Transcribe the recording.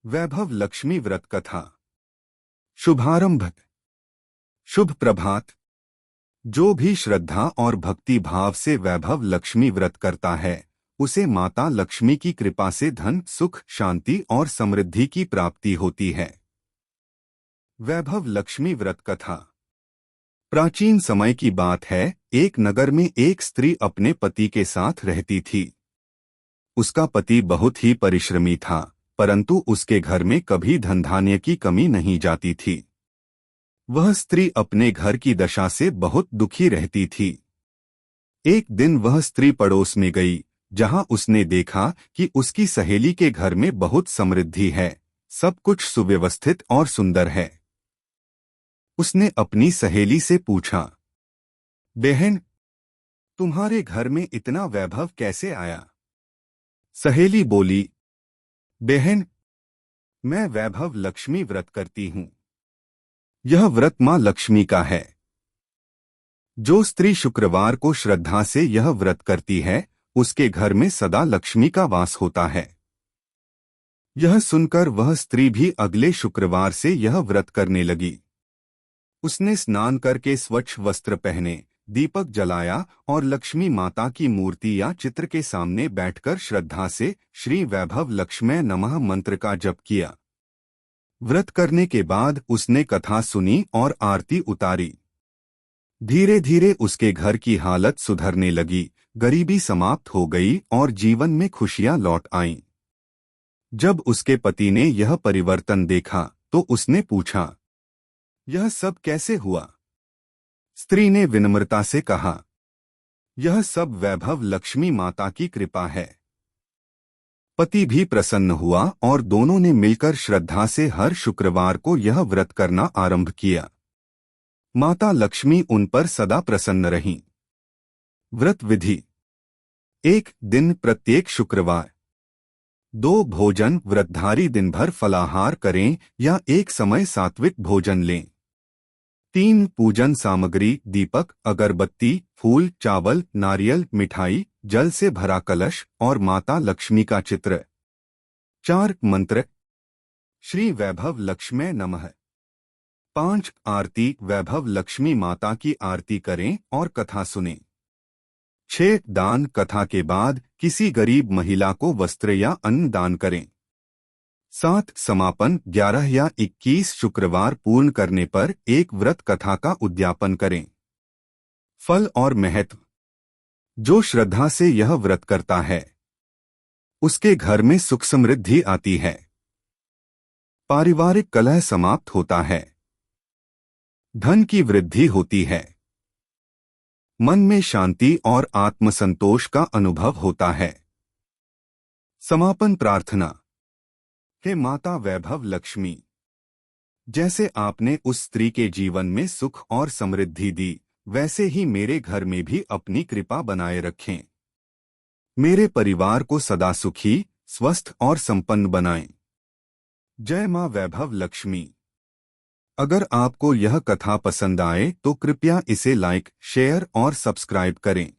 वैभव लक्ष्मी व्रत कथा। शुभारंभ। शुभ प्रभात। जो भी श्रद्धा और भक्ति भाव से वैभव लक्ष्मी व्रत करता है उसे माता लक्ष्मी की कृपा से धन, सुख, शांति और समृद्धि की प्राप्ति होती है। वैभव लक्ष्मी व्रत कथा। प्राचीन समय की बात है। एक नगर में एक स्त्री अपने पति के साथ रहती थी। उसका पति बहुत ही परिश्रमी था, परंतु उसके घर में कभी धन धान्य की कमी नहीं जाती थी। वह स्त्री अपने घर की दशा से बहुत दुखी रहती थी। एक दिन वह स्त्री पड़ोस में गई, जहां उसने देखा कि उसकी सहेली के घर में बहुत समृद्धि है, सब कुछ सुव्यवस्थित और सुंदर है। उसने अपनी सहेली से पूछा, बहन, तुम्हारे घर में इतना वैभव कैसे आया? सहेली बोली, बहन, मैं वैभव लक्ष्मी व्रत करती हूं। यह व्रत मां लक्ष्मी का है। जो स्त्री शुक्रवार को श्रद्धा से यह व्रत करती है उसके घर में सदा लक्ष्मी का वास होता है। यह सुनकर वह स्त्री भी अगले शुक्रवार से यह व्रत करने लगी। उसने स्नान करके स्वच्छ वस्त्र पहने, दीपक जलाया और लक्ष्मी माता की मूर्ति या चित्र के सामने बैठकर श्रद्धा से श्री वैभव लक्ष्मै नमः मंत्र का जप किया। व्रत करने के बाद उसने कथा सुनी और आरती उतारी। धीरे धीरे उसके घर की हालत सुधरने लगी, गरीबी समाप्त हो गई और जीवन में खुशियां लौट आईं। जब उसके पति ने यह परिवर्तन देखा तो उसने पूछा, यह सब कैसे हुआ? स्त्री ने विनम्रता से कहा, यह सब वैभव लक्ष्मी माता की कृपा है। पति भी प्रसन्न हुआ और दोनों ने मिलकर श्रद्धा से हर शुक्रवार को यह व्रत करना आरंभ किया। माता लक्ष्मी उन पर सदा प्रसन्न रहीं। व्रत विधि। एक दिन प्रत्येक शुक्रवार 2 भोजन व्रतधारी दिन भर फलाहार करें या एक समय सात्विक भोजन लें। 3 पूजन सामग्री दीपक, अगरबत्ती, फूल, चावल, नारियल, मिठाई, जल से भरा कलश और माता लक्ष्मी का चित्र। 4 मंत्र। श्री वैभव लक्ष्मै नमः। 5 आरती वैभव लक्ष्मी माता की आरती करें और कथा सुनें। 6 दान कथा के बाद किसी गरीब महिला को वस्त्र या अन्न दान करें। 7 समापन 11 या 21 शुक्रवार पूर्ण करने पर एक व्रत कथा का उद्यापन करें। फल और महत्व। जो श्रद्धा से यह व्रत करता है उसके घर में सुख समृद्धि आती है, पारिवारिक कलह समाप्त होता है, धन की वृद्धि होती है, मन में शांति और आत्मसंतोष का अनुभव होता है। समापन प्रार्थना। हे माता वैभव लक्ष्मी, जैसे आपने उस स्त्री के जीवन में सुख और समृद्धि दी, वैसे ही मेरे घर में भी अपनी कृपा बनाए रखें। मेरे परिवार को सदा सुखी, स्वस्थ और संपन्न बनाएं। जय मां वैभव लक्ष्मी। अगर आपको यह कथा पसंद आए तो कृपया इसे लाइक, शेयर और सब्सक्राइब करें।